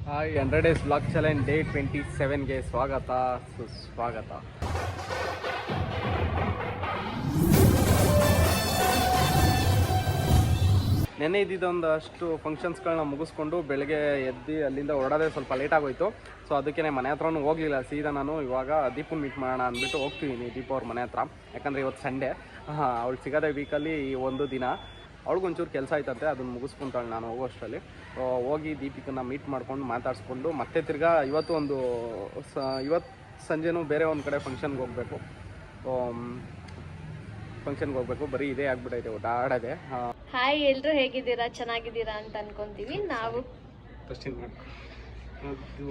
Hi 100 days blog challenge day 27ಗೆ ಸ್ವಾಗತ ಸುಸ್ವಾಗತ. ನೆನ್ನೆ ಇದ್ದಿದ್ದೊಂದಷ್ಟು ಫಂಕ್ಷನ್ಸ್ಗಳನ್ನ ಮುಗಿಸ್ಕೊಂಡು ಬೆಳಗ್ಗೆ ಎದ್ದು ಅಲ್ಲಿಂದ ಹೊರಡೋದೇ ಸ್ವಲ್ಪ ಲೇಟ್ ಆಗೋಯ್ತು. ಸೊ ಅದಕ್ಕೆ ಮನೆ ಹತ್ರನೂ ಹೋಗಲಿಲ್ಲ. ಸೀದಾ ನಾನು ಇವಾಗ ದೀಪನ್ ಮೀಟ್ ಮಾಡೋಣ ಅಂದ್ಬಿಟ್ಟು ಹೋಗ್ತಿದ್ದೀನಿ ದೀಪ ಅವ್ರ ಮನೆ ಹತ್ರ. ಯಾಕಂದರೆ ಇವತ್ತು ಸಂಡೇ, ಅವಳು ಸಿಗೋದೇ ವೀಕಲ್ಲಿ ಒಂದು ದಿನ. ಅವ್ಳಿಗೊಂಚೂರು ಕೆಲಸ ಆಯ್ತಂತೆ, ಅದನ್ನು ಮುಗಿಸ್ಕೊಂತಾಳೆ ನಾನು ಹೋಗೋಷ್ಟರಲ್ಲಿ. ಹೋಗಿ ದೀಪಿಕನ್ನ ಮೀಟ್ ಮಾಡ್ಕೊಂಡು ಮಾತಾಡಿಸ್ಕೊಂಡು ಮತ್ತೆ ತಿರ್ಗಾ ಇವತ್ತು ಸಂಜೆನೂ ಬೇರೆ ಒಂದು ಕಡೆ ಫಂಕ್ಷನ್ಗೆ ಹೋಗಬೇಕು. ಬರೀ ಇದೇ ಆಗ್ಬಿಟ್ಟೈತೆ ಓಡಾಡೋದೆ. ಹಾಯ್, ಎಲ್ಲರೂ ಹೇಗಿದ್ದೀರಾ? ಚೆನ್ನಾಗಿದ್ದೀರಾ ಅಂತ ಅನ್ಕೊಂತೀವಿ ನಾವು.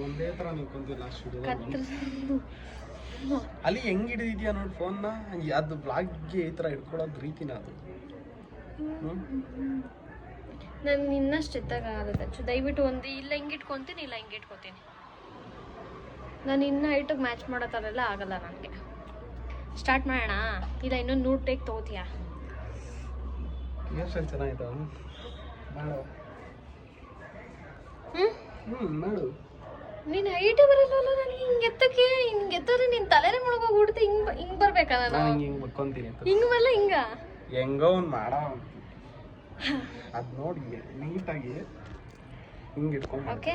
ಒಂದೇ ಥರ ನಿಂತ್ಕೊಂತೀವಿ ಅಲ್ಲಿ ಹೆಂಗೆ ಹಿಡಿದಿದ್ಯಾ ನೋಡಿ ಫೋನ್ನ. ಅದು ಬ್ಲಾಗ್ಗೆ ಈ ಥರ ಹಿಡ್ಕೊಳ್ಳೋದು ರೀತಿನ ಅದು. ನಾನು ಇನ್ನಷ್ಟು ಎತ್ತಾಗುತ್ತೆ. ದಯವಿಟ್ಟು ಒಂದು ಇಲ್ಲ ಹಿಂಗೆ ಇಟ್ಕೊತೀನಿ, ಇಲ್ಲ ಹಿಂಗೆ ಇಟ್ಕೊತೀನಿ. ನಾನು ಇನ್ನು ಹೈಟಿಗೆ ಮ್ಯಾಚ್ ಮಾಡೋ ಥರ ಎಲ್ಲ ಆಗಲ್ಲ ನನಗೆ. ಸ್ಟಾರ್ಟ್ ಮಾಡೋಣ ಇಲ್ಲ ಇನ್ನೊಂದು 100 ಟೇಕ್ ತೊಗೋತೀಯಾ? ಎಷ್ಟು ಚೆನ್ನಾಗಿತ್ತು ಮಾಡು. ಮಾಡು. ನೀನು ಹೈಟ್ ಬರಲ್ಲ. ನನಗೆ ಹಿಂಗೆ ಎತ್ತೋದ್ರೆ ನಿನ್ನ ತಲೆನೇ ಮುಳುಗೋಗ್ಬಿಡುತ್ತೆ. ಹಿಂಗೆ ಬರ್ಬೇಕಾ ನಾನು? ಹಿಂಗೆ ಬಕ್ಕೊಂತೀನಿ. ಹಿಂಗೆ ಬರಲ್ಲ, ಹೆಂಗೋ ಒಂದು ಮಾಡೋ ಅದು ನೋಡಿ ನೀಟಾಗಿ ಹಿಂಗೆ ಇಟ್ಕೊಂಡು. ಓಕೆ.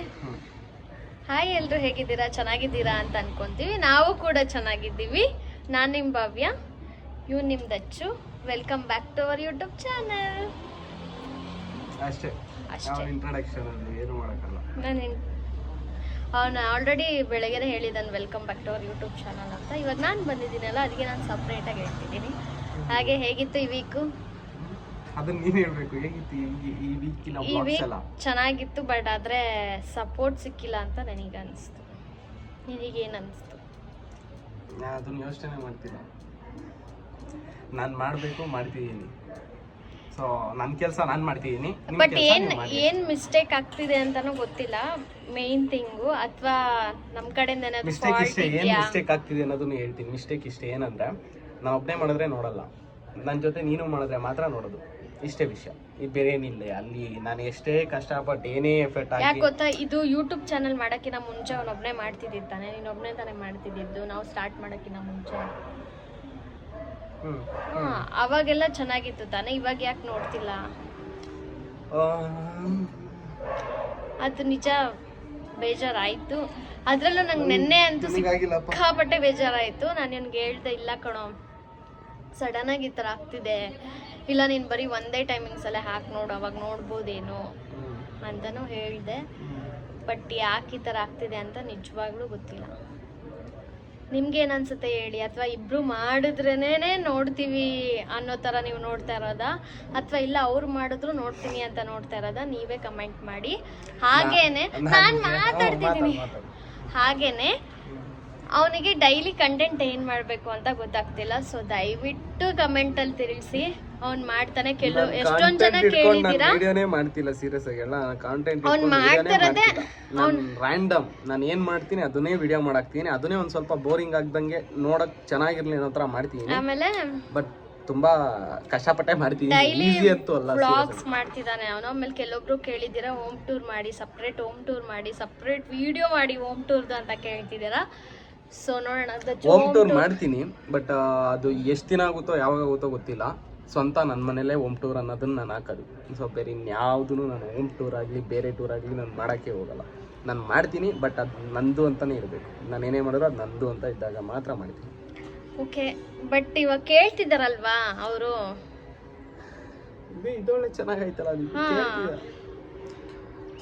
ಹಾಯ್, ಎಲ್ಲರೂ ಹೇಗಿದ್ದೀರಾ? ಚೆನ್ನಾಗಿದ್ದೀರಾ ಅಂತ ಅನ್ಕೊಂತೀವಿ. ನಾವು ಕೂಡ ಚೆನ್ನಾಗಿದ್ದೀವಿ. ನಾನು ನಿಮ್ಮ ಭವ್ಯ, ಇವ್ ನಿಮ್ಮ Dachchu. Welcome back to our YouTube channel. ಅಷ್ಟೇ. ಇಂಟ್ರಡಕ್ಷನ್ ಏನು ಮಾಡೋಕ್ಕಲ್ಲ. ಅವನು ಆಲ್ರೆಡಿ ಬೆಳಗ್ಗೆನೇ ಹೇಳಿದ್ದಾನೆ welcome back to our YouTube channel ಅಂತ. ಇವಾಗ ನಾನು ಬಂದಿದ್ದೀನಲ್ಲ, ಅದಕ್ಕೆ ನಾನು ಸಪ್ರೇಟಾಗಿ ಹೇಳ್ತಿದ್ದೀನಿ. ಹಾಗೆ ಹೇಗಿತ್ತು ಈ ವೀಕು? ಅದನ್ನ ನೀನು ಹೇಳ್ಬೇಕು. ಹೇಗಿತ್ತು ಈ ವೀಕಿನ ವ್ಲಾಗ್ಸ್ ಎಲ್ಲ? ಚೆನ್ನಾಗಿತ್ತು, ಬಟ್ ಆದರೆ ಸಪೋರ್ಟ್ ಸಿಕ್ಕಿಲ್ಲ ಅಂತ ನನಗೆ ಅನಿಸ್ತು. ನಿನಗೇನು ಅನಿಸ್ತು? ನಾನು ಅದನ್ನ ಯೋಚನೆ ಮಾಡ್ತಿಲ್ಲ. ನಾನು ಮಾಡಬೇಕು, ಮಾಡ್ತಿದ್ದೀನಿ. ಸೊ ನನ್ನ ಕೆಲಸ ನಾನು ಮಾಡ್ತಿದ್ದೀನಿ. ಬಟ್ ಏನು ಮಿಸ್ಟೇಕ್ ಆಗ್ತಿದೆ ಅಂತಲೂ ಗೊತ್ತಿಲ್ಲ. ಮೇನ್ ಥಿಂಗು ಅಥವಾ ನಮ್ಮ ಕಡೆಯಿಂದ ಏನಾದರೂ ಮಿಸ್ಟೇಕ್ ಆಗ್ತಿದೆ ಅನ್ನೋದನ್ನು ಹೇಳ್ತೀನಿ. ಮಿಸ್ಟೇಕ್ ಇಷ್ಟೇ, ಏನಂದರೆ ನಾನು ಒಬ್ಬನೇ ಮಾಡಿದ್ರೆ ನೋಡಲ್ಲ, ನನ್ನ ಜೊತೆ ನೀನು ಮಾಡಿದ್ರೆ ಮಾತ್ರ ನೋಡೋದು. ಇಷ್ಟೇ ವಿಷಯ, ಇದು ಬೇರೆ ಏನಿಲ್ಲ. ಅಲ್ಲಿ ನಾನು ಎಷ್ಟೇ ಕಷ್ಟಪಟ್ಟು ಏನೇ ಎಫರ್ಟ್ ಆಗಿ, ಯಾಕೆ ಗೊತ್ತಾ, ಇದು ಯೂಟ್ಯೂಬ್ ಚಾನಲ್ ಮಾಡೋಕ್ಕಿಂತ ಮುಂಚೆ ಅವನೊಬ್ಬನೇ ಮಾಡ್ತಿದ್ದಾನೆ. ನೀನೊಬ್ಬನೇ ತಾನೇ ಮಾಡ್ತಿದ್ದು ನಾವು ಸ್ಟಾರ್ಟ್ ಮಾಡೋಕ್ಕಿಂತ ಮುಂಚೆ. ಅವಾಗೆಲ್ಲ ಚೆನ್ನಾಗಿತ್ತು ತಾನೆ, ಇವಾಗ ಯಾಕೆ ನೋಡ್ತಿಲ್ಲ? ಅದು ನಿಜ, ಬೇಜಾರಾಯಿತು. ಅದರಲ್ಲೂ ನಂಗೆ ನೆನ್ನೆ ಅಂತೂ ಸಿಕ್ಕಾಪಟ್ಟೆ ಬೇಜಾರಾಯಿತು. ನಾನು ನಿನ್ಗೆ ಹೇಳ್ದೆ, ಇಲ್ಲ ಕಣೋ ಸಡನ್ನಾಗಿ ಈ ಥರ ಆಗ್ತಿದೆ, ಇಲ್ಲ ನೀನು ಬರೀ ಒಂದೇ ಟೈಮಿಂಗ್ಸಲ್ಲೇ ಹಾಕಿ ನೋಡು, ಅವಾಗ ನೋಡ್ಬೋದೇನೋ ಅಂತಲೂ ಹೇಳಿದೆ. ಬಟ್ ಯಾಕೆ ಈ ಥರ ಆಗ್ತಿದೆ ಅಂತ ನಿಜವಾಗ್ಲೂ ಗೊತ್ತಿಲ್ಲ. ನಿಮ್ಗೇನು ಅನ್ಸುತ್ತೆ ಹೇಳಿ? ಅಥವಾ ಇಬ್ರು ಮಾಡಿದ್ರೇನೆ ನೋಡ್ತೀವಿ ಅನ್ನೋ ಥರ ನೀವು ನೋಡ್ತಾ ಇರೋದಾ, ಅಥವಾ ಇಲ್ಲ ಅವ್ರು ಮಾಡಿದ್ರು ನೋಡ್ತೀನಿ ಅಂತ ನೋಡ್ತಾ ಇರೋದಾ? ನೀವೇ ಕಮೆಂಟ್ ಮಾಡಿ. ಹಾಗೇನೆ ನಾನು ಮಾತಾಡ್ತಿದ್ದೀನಿ. ಹಾಗೇನೆ ಅವನಿಗೆ ಡೈಲಿ ಕಂಟೆಂಟ್ ಏನು ಮಾಡಬೇಕು ಅಂತ ಗೊತ್ತಾಗ್ತಿಲ್ಲ. ಸೊ ದಯವಿಟ್ಟು ಕಮೆಂಟಲ್ಲಿ ತಿಳಿಸಿ. ಅವ್ನು ಮಾಡ್ತಾನೆ. ಎಷ್ಟೊಂದು ಜನ ಕೇಳಿದ್ದೀರಾ, ಮಾಡ್ತಿಲ್ಲ ಸೀರಿಯಸ್ ಆಗಿ ಎಲ್ಲ ಕಾಂಟೆಂಟ್ ಅವ್ನು ಮಾಡ್ತಿರೋದೇ ರ್ಯಾಂಡಮ್. ನಾನು ಏನು ಮಾಡ್ತೀನಿ ಅದನ್ನೇ ವಿಡಿಯೋ ಮಾಡಾಕ್ತೀನಿ. ಅದನ್ನೇ ಒಂದು ಸ್ವಲ್ಪ ಬೋರಿಂಗ್ ಆಗ್ದಂಗೆ ನೋಡಕ್ ಚೆನ್ನಾಗಿರ್ಲಿ ಅನ್ನೋ ಥರ ಮಾಡ್ತೀನಿ. ಆಮೇಲೆ ಬಟ್ ತುಂಬಾ ಕಷ್ಟಪಟ್ಟೆ ಮಾಡ್ತೀನಿ. ಡೈಲಿ ಈಸಿ ಅಂತೂ ಅಲ್ಲ. ವ್ಲಾಗ್ಸ್ ಮಾಡ್ತಿದ್ದಾನೆ ಅವನು. ಆಮೇಲೆ ಕೆಲವೊಬ್ರು ಕೇಳಿದ್ದೀರಾ ಹೋಮ್ ಟೂರ್ ಮಾಡಿ, ಸಪ್ರೇಟ್ ಹೋಮ್ ಟೂರ್ ಮಾಡಿ, ಸಪ್ರೇಟ್ ವಿಡಿಯೋ ಮಾಡಿ ಹೋಮ್ ಟೂರ್ದು ಅಂತ ಕೇಳ್ತಿದ್ದೀರಾ. ಸೊ ನೋಡೋಣ, ಹೋಮ್ ಟೂರ್ ಮಾಡ್ತೀನಿ. ಬಟ್ ಅದು ಎಷ್ಟು ದಿನ ಆಗುತ್ತೋ ಯಾವಾಗ ಆಗುತ್ತೋ ಗೊತ್ತಿಲ್ಲ. ಸ್ವಂತ ನನ್ನ ಮನೇಲೇ ಹೋಮ್ ಟೂರ್ ಅನ್ನೋದನ್ನ ನಾನು ಹಾಕೋದು. ಸೊ ಬೇರೆ ಇನ್ಯಾವುದೂ ನಾನು ಹೋಮ್ ಟೂರ್ ಆಗಲಿ ಬೇರೆ ಟೂರ್ ಆಗಲಿ ನಾನು ಮಾಡೋಕ್ಕೆ ಹೋಗಲ್ಲ. ನಾನು ಮಾಡ್ತೀನಿ, ಬಟ್ ಅದು ನಂದು ಅಂತಲೇ ಇರಬೇಕು. ನಾನು ಏನೇ ಮಾಡಿದ್ರು ಅದು ನಂದು ಅಂತ ಇದ್ದಾಗ ಮಾತ್ರ ಮಾಡ್ತೀನಿ. ಓಕೆ. ಬಟ್ ಇವಾಗ ಕೇಳ್ತಿದ್ದಾರಲ್ವಾ ಅವರು, ಇದೊಳ್ಳೆ ಚೆನ್ನಾಗೈತಲ್ಲ,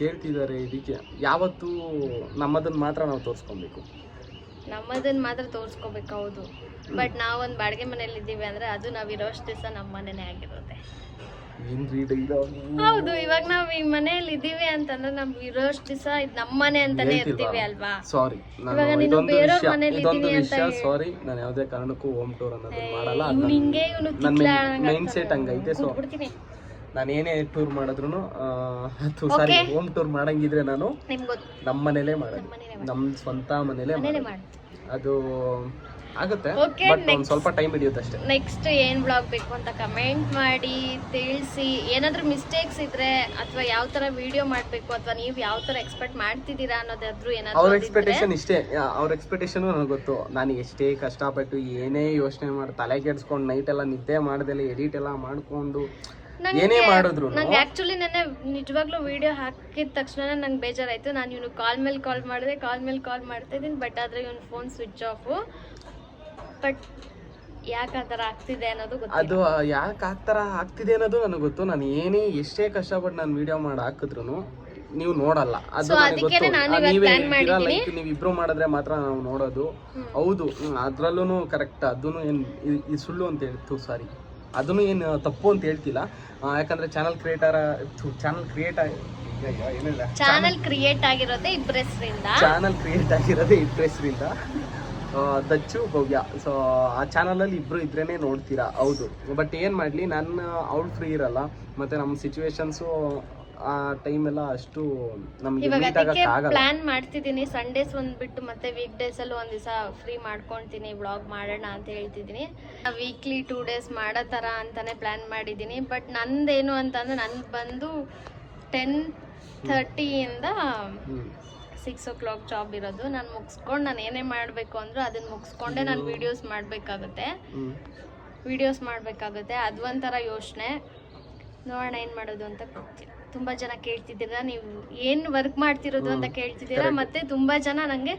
ಕೇಳ್ತಿದ್ದಾರೆ. ಇದಕ್ಕೆ ಯಾವತ್ತೂ ನಮ್ಮದನ್ನು ಮಾತ್ರ ನಾವು ತೋರಿಸ್ಕೊಬೇಕು. ನಮ್ಮದನ್ನ ಮಾತ್ರ ತೋರಿಸ್ಕೋಬೇಕು. ಹೌದು. ಬಟ್ ನಾವೊಂದು ಬಾಡಿಗೆ ಮನೇಲಿ ಇದ್ದೀವಿ ಅಂದ್ರೆ ಅದು ನಾವು ಇರೋಷ್ಟು ದಿವಸ ನಮ್ಮ ಮನೆನೇ ಆಗಿರುತ್ತೆ. ಹೌದು. ಇವಾಗ ನಾವು ಈ ಮನೆಯಲ್ಲಿ ಇದ್ದೀವಿ ಅಂತಂದ್ರೆ ನಾವು ಇರೋಷ್ಟು ದಿವಸ ಇದು ನಮ್ಮ ಮನೆ ಅಂತಾನೆ ಇರ್ತೀವಿ ಅಲ್ವಾ? ಸಾರಿ, ಇವಾಗ ನೀನು ಬೇರೆಯವ್ರ ಮನೇಲಿ ಇದ್ದೀವಿ ಅಂತ ಸಾರಿ, ನಾನು ಯಾವುದೇ ಕಾರಣಕ್ಕೂ ಹೋಮ್ ಟೂರ್ ಅನ್ನೋದು ಮಾಡಲ್ಲ. ಹಿಂಗೆ ಮೈಂಡ್ ಸೆಟ್ ಹಂಗೈತೆ. ಸೊ ನಾನು ಏನೇ ಟೂರ್ ಮಾಡಿದ್ರು ಸಾರಿ ಹೋಮ್ ಟೂರ್ ಮಾಡಂಗಿದ್ರೆ ನಾನು ನಮ್ಮ ಮನೇಲೇ ಮಾಡೋದು, ನಮ್ಮ ಸ್ವಂತ ಮನೇಲೇ ಮಾಡೋದು. ಅದು ಆಗುತ್ತೆ, Okay, ಬಟ್ ಒಂದು ಸ್ವಲ್ಪ ಟೈಮ್ ಹಿಡಿಯುತ್ತೆ ಅಷ್ಟೇ. ನೆಕ್ಸ್ಟ್ ಏನ್ ಬ್ಲಾಗ್ ಬೇಕು ಅಂತ ಕಮೆಂಟ್ ಮಾಡಿ ತಿಳಿಸಿ. ಏನಾದ್ರೂ ಮಿಸ್ಟೇಕ್ಸ್ ಇದ್ರೆ ಅಥವಾ ಯಾವ ತರ ವಿಡಿಯೋ ಮಾಡ್ಬೇಕು ಅಥವಾ ನೀವು ಯಾವ ತರ ಎಕ್ಸ್ಪೆಕ್ಟ್ ಮಾಡ್ತಿದ್ದೀರಾ ಅನ್ನೋದಾದ್ರೂ ಅವ್ರ ಏನಾದ್ರು ಎಕ್ಸ್ಪೆಕ್ಟೇಷನ್ ಇಷ್ಟೇ, ಅವ್ರ ಎಕ್ಸ್ಪೆಕ್ಟೇಷನ್ ನನಗೆ ಗೊತ್ತು. ನಾನು ಎಷ್ಟೇ ಕಷ್ಟಪಟ್ಟು ಏನೇ ಯೋಚನೆ ಮಾಡಿ ತಲೆ ಕೆಡ್ಸ್ಕೊಂಡು ನೈಟ್ ಎಲ್ಲ ನಿದ್ದೆ ಮಾಡ್ದೆಲ್ಲ ಎಡಿಟ್ ಎಲ್ಲ ಮಾಡ್ಕೊಂಡು ಏನೇ ಮಾಡಿದ್ರು ನಂಗೆ ಆಕ್ಚುಲಿ ನೆನ್ನೆ ನಿಜವಾಗ್ಲೂ ವಿಡಿಯೋ ಹಾಕಿದ ತಕ್ಷಣ ನಂಗೆ ಬೇಜಾರಾಯ್ತು. ನಾನು ಇವನು ಕಾಲ್ ಮೇಲೆ ಕಾಲ್ ಮಾಡ್ತಾ ಇದ್ದೀನಿ, ಬಟ್ ಆದ್ರೆ ಇವನು ಫೋನ್ ಸ್ವಿಚ್ ಆಫ್. ಬಟ್ ಯಾಕೆ ಆ ಥರ ಆಗ್ತಿದೆ ಅನ್ನೋದು ಗೊತ್ತಿಲ್ಲ. ಅದು ಯಾಕೆ ಆ ಥರ ಆಗ್ತಿದೆ ಅನ್ನೋದು ನನಗೆ ಗೊತ್ತು. ನಾನು ಏನೇ ಎಷ್ಟೇ ಕಷ್ಟಪಟ್ಟು ನಾನು ವಿಡಿಯೋ ಮಾಡಿ ಹಾಕಿದ್ರು ನೀವು ನೋಡಲ್ಲ. ಅದು ನನಗೆ ಗೊತ್ತು. ಲೈಕ್ ನೀವು ಇಬ್ರು ಮಾಡಿದ್ರೆ ಮಾತ್ರ ನಾವು ನೋಡೋದು. ಹೌದು, ಅದ್ರಲ್ಲೂ ಕರೆಕ್ಟ್. ಅದನ್ನು ಏನು ಇದು ಸುಳ್ಳು ಅಂತ ಹೇಳ್ತು, ಸಾರಿ, ಅದನ್ನು ಏನು ತಪ್ಪು ಅಂತ ಹೇಳ್ತಿಲ್ಲ. ಯಾಕಂದ್ರೆ ಚಾನಲ್ ಕ್ರಿಯೇಟ್ ಆಗಿರೋದೇ ಇಬ್ಬರ ದಚ್ಚು ಭವ್ಯ. ಸೊ ಆ ಚಾನಲಲ್ಲಿ ಇಬ್ರು ಇದ್ರೇನೆ ನೋಡ್ತೀರಾ. ಹೌದು, ಬಟ್ ಏನು ಮಾಡಲಿ, ನನ್ನ ಅವ್ಳು ಫ್ರೀ ಇರಲ್ಲ, ಮತ್ತೆ ನಮ್ಮ ಸಿಚುವೇಶನ್ಸು ಆ ಟೈಮ್ ಎಲ್ಲ ಅಷ್ಟು ನಮಗೆ ಪ್ಲಾನ್ ಮಾಡ್ತಿದ್ದೀನಿ. ಸಂಡೇಸ್ ಬಿಟ್ಟು ಮತ್ತೆ ವೀಕ್ ಡೇಸ್ ಅಲ್ಲಿ ಒಂದ್ ದಿವಸ ಫ್ರೀ ಮಾಡ್ಕೊಂತೀನಿ, ವ್ಲಾಗ್ ಮಾಡೋಣ ಅಂತ ಹೇಳ್ತಿದ್ದೀನಿ. ವೀಕ್ಲಿ 2 days ಮಾಡೋ ತರ ಅಂತಾನೆ ಪ್ಲಾನ್ ಮಾಡಿದ್ದೀನಿ. ಬಟ್ ನಂದೇನು ಅಂತಂದ್ರೆ ನನ್ ಬಂದು 10:30 ಇಂದ 6 o'clock ಜಾಬ್ ಇರೋದು. ನಾನು ಮುಗಿಸ್ಕೊಂಡು ನಾನು ಏನೇ ಮಾಡಬೇಕು ಅಂದ್ರೂ ಅದನ್ನ ಮುಗಿಸ್ಕೊಂಡೆ ನಾನು ವಿಡಿಯೋಸ್ ಮಾಡಬೇಕಾಗುತ್ತೆ. ಅದು ಒಂಥರ ಯೋಚನೆ. ನೋಡೋಣ ಏನು ಮಾಡೋದು ಅಂತ ಗೊತ್ತಿಲ್ಲ. ತುಂಬ ಜನ ಕೇಳ್ತಿದ್ದೀರಾ, ನೀವು ಏನು ವರ್ಕ್ ಮಾಡ್ತಿರೋದು ಅಂತ ಕೇಳ್ತಿದ್ದೀರಾ. ಮತ್ತು ತುಂಬ ಜನ ನನಗೆ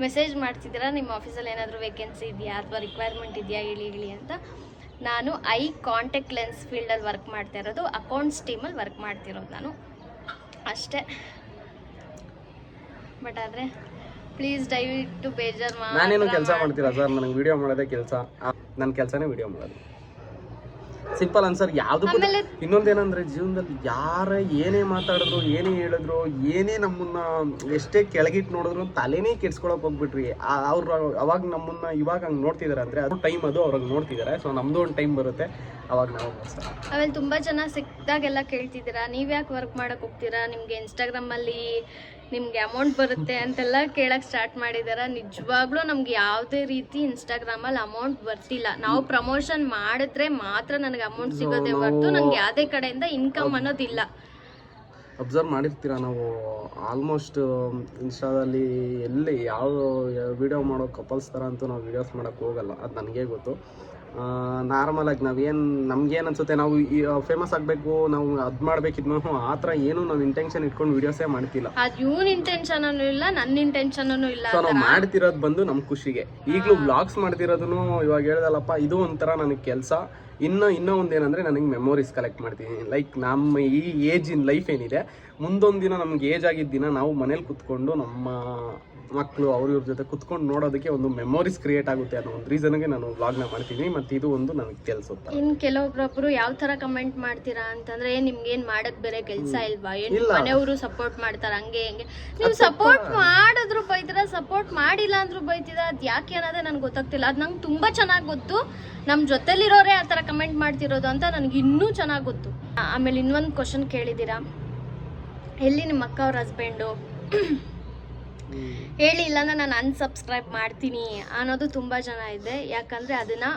ಮೆಸೇಜ್ ಮಾಡ್ತಿದ್ದೀರಾ, ನಿಮ್ಮ ಆಫೀಸಲ್ಲಿ ಏನಾದರೂ ವೇಕೆನ್ಸಿ ಇದೆಯಾ ಅಥವಾ ರಿಕ್ವೈರ್ಮೆಂಟ್ ಇದೆಯಾ ಹೇಳಿ ಅಂತ. ನಾನು ಕಾಂಟ್ಯಾಕ್ಟ್ ಲೆನ್ಸ್ ಫೀಲ್ಡಲ್ಲಿ ವರ್ಕ್ ಮಾಡ್ತಾ ಇರೋದು, ಅಕೌಂಟ್ಸ್ ಟೀಮಲ್ಲಿ ವರ್ಕ್ ಮಾಡ್ತಿರೋದು ನಾನು ಅಷ್ಟೇ. ಬಟ್ ಆದರೆ ಪ್ಲೀಸ್ ದಯವಿಟ್ಟು ಬೇಜಾರು ಮಾಡಿ. ನಾನೇನು ಕೆಲಸ ಮಾಡ್ತೀರಾ ಸರ್? ನನಗೆ ವಿಡಿಯೋ ಮಾಡೋದೇ ಕೆಲಸ. ನನ್ನ ಕೆಲಸನೇ ವಿಡಿಯೋ ಮಾಡೋದು. Simple answer. ಯಾವುದಕ್ಕೂ ಇನ್ನೊಂದೇನಂದ್ರೆ, ಜೀವನದಲ್ಲಿ ಯಾರ ಏನೇ ಮಾತಾಡಿದ್ರು, ಏನೇ ಹೇಳಿದ್ರು, ಏನೇ ನಮ್ಮನ್ನ ಎಷ್ಟೇ ಕೆಳಗಿಟ್ಟು ನೋಡಿದ್ರು ತಲೆನೇ ಕೆಡ್ಸ್ಕೊಳಕ್ ಹೋಗ್ಬಿಟ್ರಿ. ಅವ್ರು ಅವಾಗ ನಮ್ಮನ್ನ ಇವಾಗ ಹಂಗೆ ನೋಡ್ತಿದಾರೆ ಅಂದ್ರೆ ಅದು ಟೈಮ್, ಅದು ಅವ್ರಿಗೆ ನೋಡ್ತಿದ್ದಾರೆ. ಸೊ ನಮ್ದು ಒಂದು ಟೈಮ್ ಬರುತ್ತೆ, ಅವಾಗ ನಾವು ಆಮೇಲೆ ತುಂಬಾ ಜನ ಸಿಕ್ಕಿದಾಗೆಲ್ಲ ಕೇಳ್ತಿದ್ದೀರಾ, ನೀವ್ ಯಾಕೆ ವರ್ಕ್ ಮಾಡಕ್ ಹೋಗ್ತೀರಾ, ನಿಮ್ಗೆ ಇನ್ಸ್ಟಾಗ್ರಾಮ್ ಅಲ್ಲಿ ನಿಮ್ಗೆ ಅಮೌಂಟ್ ಬರುತ್ತೆ ಅಂತೆಲ್ಲ ಕೇಳಕ್ ಸ್ಟಾರ್ಟ್ ಮಾಡಿದಾರ. ನಿಜವಾಗ್ಲೂ ನಮ್ಗೆ ಯಾವುದೇ ರೀತಿ ಇನ್ಸ್ಟಾಗ್ರಾಮ್ ಅಲ್ಲಿ ಅಮೌಂಟ್ ಬರ್ತಿಲ್ಲ. ನಾವು ಪ್ರಮೋಷನ್ ಮಾಡಿದ್ರೆ ಮಾತ್ರ ನನಗೆ ಅಮೌಂಟ್ ಸಿಗೋದೇ ಹೊರತು ನಂಗೆ ಯಾವುದೇ ಕಡೆಯಿಂದ ಇನ್ಕಮ್ ಅನ್ನೋದಿಲ್ಲ. ಅಬ್ಸರ್ವ್ ಮಾಡಿರ್ತೀರಾ, ನಾವು ಆಲ್ಮೋಸ್ಟ್ ಇನ್ಸ್ಟಾದಲ್ಲಿ ಎಲ್ಲಿ ಯಾವ ವಿಡಿಯೋ ಮಾಡೋ ಕಪಲ್ಸ್ ಥರ ಅಂತೂ ನಾವು ವಿಡಿಯೋಸ್ ಮಾಡೋಕ್ಕೆ ಹೋಗಲ್ಲ. ಅದು ನನಗೆ ಗೊತ್ತು. ನಾರ್ಮಲಾಗಿ ನಾವೇನು ನಮ್ಗೇನು ಅನ್ಸುತ್ತೆ, ನಾವು ಫೇಮಸ್ ಆಗಬೇಕು, ನಾವು ಅದು ಮಾಡಬೇಕಿದ್ನೋ ಆ ಥರ ಏನು ನಾವು ಇಂಟೆನ್ಷನ್ ಇಟ್ಕೊಂಡು ವಿಡಿಯೋಸೇ ಮಾಡ್ತಿಲ್ಲ. ಅದು ಇವನ್ ಇಂಟೆನ್ಷನ್ ಇಲ್ಲ, ನನ್ನ ಇಂಟೆನ್ಷನ್ ಇಲ್ಲ. ಸೊ ನಾವು ಮಾಡ್ತಿರೋದು ಬಂದು ನಮ್ಮ ಖುಷಿಗೆ. ಈಗಲೂ ವ್ಲಾಗ್ಸ್ ಮಾಡ್ತಿರೋದನ್ನು ಇವಾಗ ಹೇಳ್ದಲ್ಲಪ್ಪ, ಇದು ಒಂಥರ ನನಗೆ ಕೆಲಸ. ಇನ್ನೂ ಒಂದೇನಂದರೆ, ನನಗೆ ಮೆಮೊರೀಸ್ ಕಲೆಕ್ಟ್ ಮಾಡ್ತೀನಿ. ಲೈಕ್ ನಮ್ಮ ಈ ಏಜ್ ಇನ್ ಲೈಫ್ ಏನಿದೆ, ಮುಂದೊಂದು ದಿನ ನಮ್ಗೆ ಏಜ್ ಆಗಿದ್ದ ದಿನ ನಾವು ಮನೇಲಿ ಕುತ್ಕೊಂಡು ನಮ್ಮ ಮಕ್ಕಳು ಇವ್ರ ಜೊತೆ ಕುತ್ಕೊಂಡು ನೋಡೋದಕ್ಕೆ ಒಂದು ಮೆಮೊರೀಸ್ ಕ್ರಿಯೇಟ್ ಆಗುತ್ತೆ ಅನ್ನೋ ಒಂದು ರೀಸನ್ಗೆ ನಾನು ವ್ಲಾಗ್ನ ಮಾಡ್ತೀನಿ. ಮತ್ತು ಇದು ಒಂದು ನನಗೆ ಕೆಲಸ. ಇನ್ನು ಕೆಲವೊಬ್ಬರು ಯಾವ ಥರ ಕಮೆಂಟ್ ಮಾಡ್ತೀರಾ ಅಂತಂದ್ರೆ, ನಿಮ್ಗೇನು ಮಾಡೋಕ್ಕೆ ಬೇರೆ ಕೆಲಸ ಇಲ್ವಾ, ಏನು ಮನೆಯವರು ಸಪೋರ್ಟ್ ಮಾಡ್ತಾರೆ ಹಂಗೆ ಹೆಂಗೆ. ನೀವು ಸಪೋರ್ಟ್ ಮಾಡಿದ್ರು ಬೈತೀರಾ, ಸಪೋರ್ಟ್ ಮಾಡಿಲ್ಲ ಅಂದ್ರೂ ಬೈತೀರಾ. ಅದು ಯಾಕೆ ಅನ್ನೋದೇ ನನಗೆ ಗೊತ್ತಾಗ್ತಿಲ್ಲ. ಅದು ನಂಗೆ ತುಂಬ ಚೆನ್ನಾಗಿ ಗೊತ್ತು. ನಮ್ಮ ಜೊತೆಲಿರೋರೇ ಆ ಥರ ಕಮೆಂಟ್ ಮಾಡ್ತಿರೋದು ಅಂತ ನನಗೆ ಇನ್ನೂ ಚೆನ್ನಾಗಿ ಗೊತ್ತು. ಆಮೇಲೆ ಇನ್ನೊಂದು ಕ್ವಶನ್ ಕೇಳಿದ್ದೀರಾ, ಎಲ್ಲಿ ನಿಮ್ಮ ಅಕ್ಕ ಅವ್ರ ಹಸ್ಬೆಂಡು ಹೇಳಿ, ಇಲ್ಲಾಂದ್ರೆ ನಾನು ಅನ್ಸಬ್ಸ್ಕ್ರೈಬ್ ಮಾಡ್ತೀನಿ ಅನ್ನೋದು ತುಂಬ ಜನ ಇದೆ. ಯಾಕಂದರೆ ಅದನ್ನು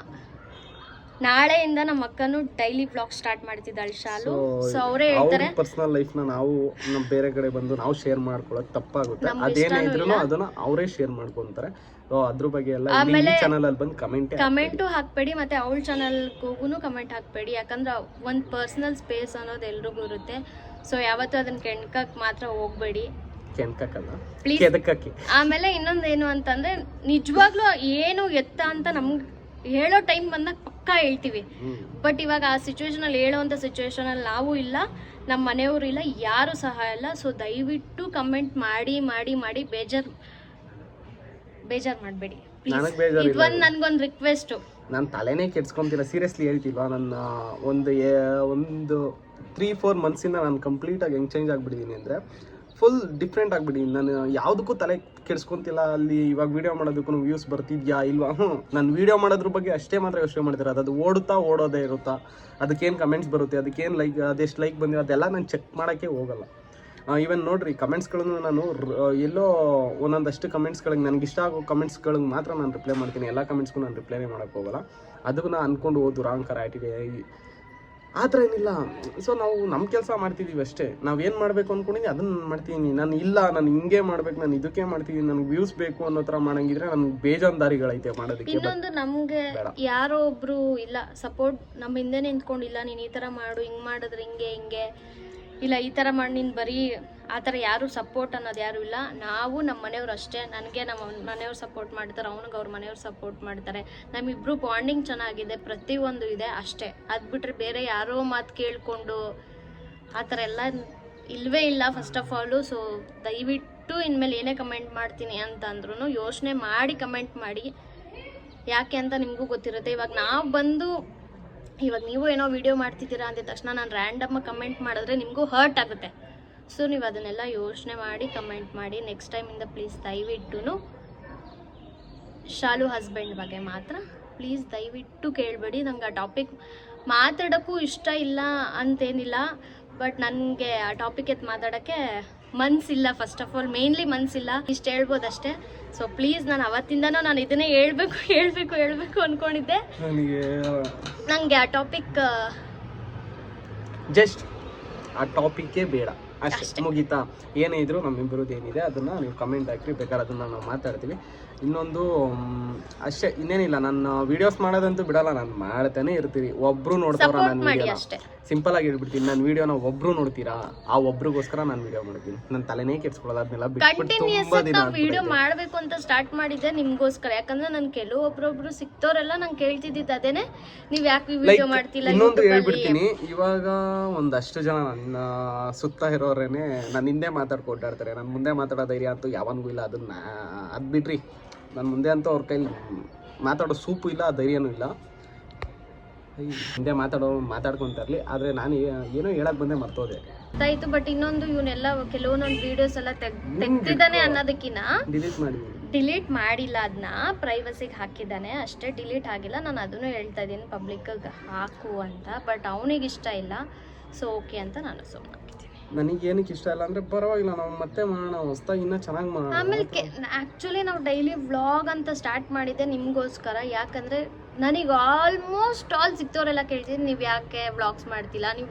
ನಾಳೆಯಿಂದ ನಮ್ಮ ಅಕ್ಕನು ಡೈಲಿ ವ್ಲಾಗ್ ಸ್ಟಾರ್ಟ್ ಮಾಡ್ತಿದ್ದಾಳೆ ಶಾಲು. ಸೊ ಅವರೇ ಹೇಳ್ತಾರೆ, ಪರ್ಸನಲ್ ಲೈಫ್ನ ನಾವು ನಮ್ಮ ಬೇರೆ ಕಡೆ ಬಂದು ನಾವು ಶೇರ್ ಮಾಡ್ಕೊಳ್ಳೋದು ತಪ್ಪಾಗುತ್ತೆ. ಅದೇನೇ ಇದ್ರೂ ಅದನ್ನ ಅವರೇ ಶೇರ್ ಮಾಡ್ಕೊಂತಾರೆ. ಅದ್ರ ಬಗ್ಗೆ ಎಲ್ಲ ಚಾನಲ್ ಅಲ್ಲಿ ಬಂದು ಕಮೆಂಟು ಹಾಕ್ಬೇಡಿ. ಮತ್ತೆ ಅವಳ ಚಾನಲ್ಗೂ ಕಮೆಂಟ್ ಹಾಕ್ಬೇಡಿ. ಯಾಕಂದ್ರೆ ಒಂದು ಪರ್ಸನಲ್ ಸ್ಪೇಸ್ ಅನ್ನೋದು ಎಲ್ರಿಗೂ ಇರುತ್ತೆ. ಸೊ ಯಾವತ್ತೂ ಅದನ್ನ ಕೆಣ್ಕಕ್ ಮಾತ್ರ ಹೋಗ್ಬೇಡಿ. ಆಮೇಲೆ ಇನ್ನೊಂದೇನು ಅಂತಂದ್ರೆ, ನಿಜವಾಗ್ಲೂ ಏನು ಎತ್ತ ಅಂತ ನಮ್ಗೆ ಹೇಳೋ ಟೈಮ್ ಬಂದಾಗ ಪಕ್ಕಾ ಹೇಳ್ತೀವಿ. ಬಟ್ ಇವಾಗ ಆ ಸಿಚುವೇಶನ್ ಅಲ್ಲಿ ಹೇಳೋವಂಥ ಸಿಚುವೇಶನ್ ಅಲ್ಲಿ ನಾವು ಇಲ್ಲ, ನಮ್ಮ ಮನೆಯವರು ಇಲ್ಲ, ಯಾರು ಸಹ ಇಲ್ಲ. ಸೊ ದಯವಿಟ್ಟು ಕಮೆಂಟ್ ಮಾಡಿ ಮಾಡಿ ಮಾಡಿ ಬೇಜಾರು ಮಾಡಬೇಡಿ ಪ್ಲೀಸ್. ಇದೊಂದು ನನ್ಗೊಂದು ರಿಕ್ವೆಸ್ಟ್. ನಾನು ತಲೆನೇ ಕೆಡ್ಸ್ಕೊಂತಿಲ್ಲ, ಸೀರಿಯಸ್ಲಿ ಹೇಳ್ತಿಲ್ವಾ. ನನ್ನ ಒಂದು 3-4 ಮಂತ್ಸಿಂದ ನಾನು ಕಂಪ್ಲೀಟಾಗಿ ಹೆಂಗೆ ಚೇಂಜ್ ಆಗಿಬಿಟ್ಟಿದ್ದೀನಿ ಅಂದರೆ, ಫುಲ್ ಡಿಫ್ರೆಂಟ್ ಆಗಿಬಿಟ್ಟಿದ್ದೀನಿ. ನಾನು ಯಾವುದಕ್ಕೂ ತಲೆ ಕೆಡ್ಸ್ಕೊಂತಿಲ್ಲ. ಅಲ್ಲಿ ಇವಾಗ ವೀಡಿಯೋ ಮಾಡೋದಕ್ಕೂ ವ್ಯೂಸ್ ಬರ್ತಿದ್ಯಾ ಇಲ್ವಾ, ನಾನು ವೀಡಿಯೋ ಮಾಡೋದ್ರ ಬಗ್ಗೆ ಅಷ್ಟೇ ಮಾತ್ರ ಯೋಚನೆ ಮಾಡ್ತಿರೋದು. ಅದು ಓಡೋದೇ ಇರುತ್ತಾ, ಅದಕ್ಕೇನು ಕಮೆಂಟ್ಸ್ ಬರುತ್ತೆ, ಅದಕ್ಕೇನು ಲೈಕ್, ಅದೆಷ್ಟು ಲೈಕ್ ಬಂದಿರೋ ಅದೆಲ್ಲ ನಾನು ಚೆಕ್ ಮಾಡೋಕ್ಕೆ ಹೋಗಲ್ಲ. ಈವನ್ ನೋಡ್ರಿ ಕಮೆಂಟ್ಸ್ಗಳನ್ನು ನಾನು ಎಲ್ಲೋ ಒಂದೊಂದಷ್ಟು ಕಮೆಂಟ್ಸ್ಗಳಿಗೆ ನನಗೆ ಇಷ್ಟ ಆಗೋ ಕಮೆಂಟ್ಸ್ಗಳಿಗೆ ಮಾತ್ರ ನಾನು ರಿಪ್ಲೈ ಮಾಡ್ತೀನಿ. ಎಲ್ಲ ಕಮೆಂಟ್ಸ್ಗೂ ನಾನು ರಿಪ್ಲೈನೇ ಮಾಡೋಕ್ಕೆ ಹೋಗಲ್ಲ. ಅದಕ್ಕೂ ನಾನು ಅಂದ್ಕೊಂಡು ಓದು ರಾಂಗ್ ಕರಾಟಿದೆ ಆ ಥರ ಏನಿಲ್ಲ. ಸೊ ನಾವು ನಮ್ಮ ಕೆಲಸ ಮಾಡ್ತಿದ್ದೀವಿ ಅಷ್ಟೇ. ನಾವೇನು ಮಾಡಬೇಕು ಅಂದ್ಕೊಂಡಿದ್ದೀವಿ ಅದನ್ನು ಮಾಡ್ತೀನಿ. ನಾನು ಹಿಂಗೆ ಮಾಡ್ಬೇಕು, ನಾನು ಇದಕ್ಕೆ ಮಾಡ್ತೀನಿ, ನನಗೆ ವ್ಯೂಸ್ ಬೇಕು ಅನ್ನೋ ಥರ ಮಾಡಂಗಿದ್ರೆ ನನಗೆ ಬೇಜಾನ್ ದಾರಿಗಳೈತೆ ಮಾಡೋದಕ್ಕೆ. ಇನ್ನೊಂದು ನಮ್ಗೆ ಯಾರೋ ಒಬ್ರು ಇಲ್ಲ ಸಪೋರ್ಟ್ ನಮ್ಮ ಹಿಂದೆ ನಿಂತ್ಕೊಂಡಿಲ್ಲ, ನೀನು ಈ ಥರ ಮಾಡು, ಹಿಂಗೆ ಮಾಡಿದ್ರೆ ಹಿಂಗೆ ಇಲ್ಲ ಈ ಥರ ಮಾಡಿ ನೀನು ಬರೀ ಆ ಥರ ಯಾರು ಸಪೋರ್ಟ್ ಅನ್ನೋದು ಯಾರು ಇಲ್ಲ. ನಾವು ನಮ್ಮ ಮನೆಯವ್ರು ಅಷ್ಟೇ. ನನಗೆ ನಮ್ಮ ಮನೆಯವ್ರು ಸಪೋರ್ಟ್ ಮಾಡ್ತಾರೆ, ಅವ್ನಿಗೆ ಅವ್ರ ಮನೆಯವ್ರು ಸಪೋರ್ಟ್ ಮಾಡ್ತಾರೆ. ನಮ್ಮಿಬ್ರು ಬಾಂಡಿಂಗ್ ಚೆನ್ನಾಗಿದೆ, ಪ್ರತಿಯೊಂದು ಇದೆ ಅಷ್ಟೇ. ಅದು ಬಿಟ್ಟರೆ ಬೇರೆ ಯಾರೋ ಮಾತು ಕೇಳಿಕೊಂಡು ಆ ಥರ ಎಲ್ಲ ಇಲ್ಲವೇ ಇಲ್ಲ ಫಸ್ಟ್ ಆಫ್ ಆಲು. ಸೊ ದಯವಿಟ್ಟು ಇನ್ಮೇಲೆ ಏನೇ ಕಮೆಂಟ್ ಮಾಡ್ತೀನಿ ಅಂತಂದ್ರೂ ಯೋಚನೆ ಮಾಡಿ ಕಮೆಂಟ್ ಮಾಡಿ. ಯಾಕೆ ಅಂತ ನಿಮಗೂ ಗೊತ್ತಿರುತ್ತೆ. ಇವಾಗ ನೀವು ಏನೋ ವಿಡಿಯೋ ಮಾಡ್ತಿದ್ದೀರಾ ಅಂದ ತಕ್ಷಣ ನಾನು ರ್ಯಾಂಡಮ್ ಕಮೆಂಟ್ ಮಾಡಿದ್ರೆ ನಿಮಗೂ ಹರ್ಟ್ ಆಗುತ್ತೆ. ಸೊ ನೀವು ಅದನ್ನೆಲ್ಲ ಯೋಚನೆ ಮಾಡಿ ಕಮೆಂಟ್ ಮಾಡಿ. ನೆಕ್ಸ್ಟ್ ಟೈಮಿಂದ ಪ್ಲೀಸ್ ದಯವಿಟ್ಟು ಶಾಲು ಹಸ್ಬೆಂಡ್ ಬಗ್ಗೆ ಮಾತ್ರ ಪ್ಲೀಸ್ ದಯವಿಟ್ಟು ಕೇಳಬೇಡಿ. ನಂಗೆ ಆ ಟಾಪಿಕ್ ಮಾತಾಡೋಕ್ಕೂ ಇಷ್ಟ ಇಲ್ಲ ಅಂತೇನಿಲ್ಲ, ಬಟ್ ನನಗೆ ಆ ಟಾಪಿಕ್ ಎತ್ತು ಮಾತಾಡೋಕ್ಕೆ ಮನಸ್ಸಿಲ್ಲ. ಫಸ್ಟ್ ಆಫ್ ಆಲ್ ಮೇನ್ಲಿ ಮನಸ್ಸಿಲ್ಲ, ಇಷ್ಟು ಹೇಳ್ಬೋದಷ್ಟೇ. ಸೊ ಪ್ಲೀಸ್ ನಾನು ಅವತ್ತಿಂದನೂ ನಾನು ಇದನ್ನೇ ಹೇಳ್ಬೇಕು ಅಂದ್ಕೊಂಡಿದ್ದೆ. ನನಗೆ ಆ ಟಾಪಿಕ್ ಜಸ್ಟ್ ಆ ಟಾಪಿಕ್ಕೇ ಬೇಡ ಅಷ್ಟೇ, ಮುಗೀತಾ. ಏನೇ ಇದ್ರು ನಮ್ಮಿಬ್ಬರದ್ದು ಏನಿದೆ ಅದನ್ನು ನೀವು ಕಮೆಂಟ್ ಹಾಕಿ, ಬೇಕಾದ್ರೆ ಅದನ್ನು ನಾವು ಮಾತಾಡ್ತೀವಿ. ಇನ್ನೊಂದು ಅಷ್ಟೇ, ಇನ್ನೇನಿಲ್ಲ. ನಾನು ವೀಡಿಯೋಸ್ ಮಾಡೋದಂತೂ ಬಿಡಲ್ಲ, ನಾನು ಮಾಡ್ತಾನೆ ಇರ್ತೀವಿ. ಒಬ್ರು ನೋಡ್ತಾರ ನನ್ನ ವಿಡಿಯೋ, ಸಿಂಪಲ್ ಆಗಿ ಹೇಳ್ಬಿಡ್ತೀನಿ. ನನ್ನ ವಿಡಿಯೋನ ಒಬ್ರು ನೋಡ್ತೀರಾ, ಆ ಒಬ್ರಿಗೋಸ್ಕರ ನಾನು ವಿಡಿಯೋ ಮಾಡ್ತೀನಿ. ನನ್ನ ತಲೆನೇ ಕೆಡ್ಸ್ಕೊಳ್ಳೋದು. ಅದನ್ನೆಲ್ಲ ಬಿಟ್ಟು ವಿಡಿಯೋ ಮಾಡಬೇಕು ಅಂತ ಸ್ಟಾರ್ಟ್ ಮಾಡಿದ್ದೆ ನಿಮಗೋಸ್ಕರ. ಯಾಕಂದ್ರೆ ನನ್ ಕೆಲವೊಬ್ರೊಬ್ರು ಸಿಕ್ತವ್ರೆಲ್ಲ ನಂಗೆ ಕೇಳ್ತಿದ್ದಿದ್ದು ಅದೇನೆ, ನೀವ್ ಯಾಕೆ ವಿಡಿಯೋ ಮಾಡ್ತಿಲ್ಲ. ಇನ್ನೊಂದು ಹೇಳ್ಬಿಡ್ತೀನಿ, ಇವಾಗ ಒಂದಷ್ಟು ಜನ ನನ್ನ ಸುತ್ತ ಇರೋರೇನೆ ನನ್ನ ಹಿಂದೆ ಮಾತಾಡ್ಕೊಟ್ಟಾಡ್ತಾರೆ. ನನ್ನ ಮುಂದೆ ಮಾತಾಡೋ ಧೈರ್ಯ ಅಂತೂ ಯಾವನಿಗೂ ಇಲ್ಲ. ಅದನ್ನ ಅದ್ ಬಿಡ್ರಿ, ನನ್ನ ಮುಂದೆ ಅಂತೂ ಅವ್ರ ಕೈಲಿ ಮಾತಾಡೋ ಸೂಪು ಇಲ್ಲ, ಧೈರ್ಯನೂ ಇಲ್ಲ. ಹಿಂದೆ ಮಾತಾಡ್ಕೊಂತ ಇರಲಿ. ಆದರೆ ನಾನು ಏನೋ ಹೇಳಕ್ ಬಂದೆ ಮರ್ತೋದೆ ಆಯ್ತು. ಬಟ್ ಇನ್ನೊಂದು ಇವನ್ನೆಲ್ಲ ಕೆಲವೊಂದೊಂದು ವಿಡಿಯೋಸ್ ಎಲ್ಲ ತೆಗ್ದಿದ್ದಾನೆ ಅನ್ನೋದಕ್ಕಿನ್ನ ಡಿಲೀಟ್ ಮಾಡಿಲ್ಲ, ಅದನ್ನ ಪ್ರೈವಸಿಗೆ ಹಾಕಿದ್ದಾನೆ ಅಷ್ಟೇ, ಡಿಲೀಟ್ ಆಗಿಲ್ಲ. ನಾನು ಅದನ್ನು ಹೇಳ್ತಾ ಇದ್ದೀನಿ ಪಬ್ಲಿಕ್ಗೆ ಹಾಕು ಅಂತ. ಬಟ್ ಅವನಿಗೆ ಇಷ್ಟ ಇಲ್ಲ. ಸೊ ಓಕೆ ಅಂತ ನಾನು ಸುಮ್ಮನೆ ನನಗೆ ಏನಕ್ಕೆ ಇಷ್ಟ ಇಲ್ಲ ಅಂದ್ರೆ ಪರವಾಗಿಲ್ಲ, ನಾವು ಮತ್ತೆ ಮಾಡೋಣ, ಹೊಸದಾಗಿ ಇನ್ನೂ ಚೆನ್ನಾಗಿ ಮಾಡೋಣ. ಆಮೇಲೆ ಆ್ಯಕ್ಚುಲಿ ನಾವು ಡೈಲಿ ವ್ಲಾಗ್ ಅಂತ ಸ್ಟಾರ್ಟ್ ಮಾಡಿದ್ದೆ ನಿಮಗೋಸ್ಕರ. ಯಾಕಂದರೆ ನನಗೆ ಆಲ್ಮೋಸ್ಟ್ ಆಲ್ ಸಿಕ್ತವರೆಲ್ಲ ಕೇಳ್ತಿದ್ದು, ನೀವು ಯಾಕೆ ವ್ಲಾಗ್ಸ್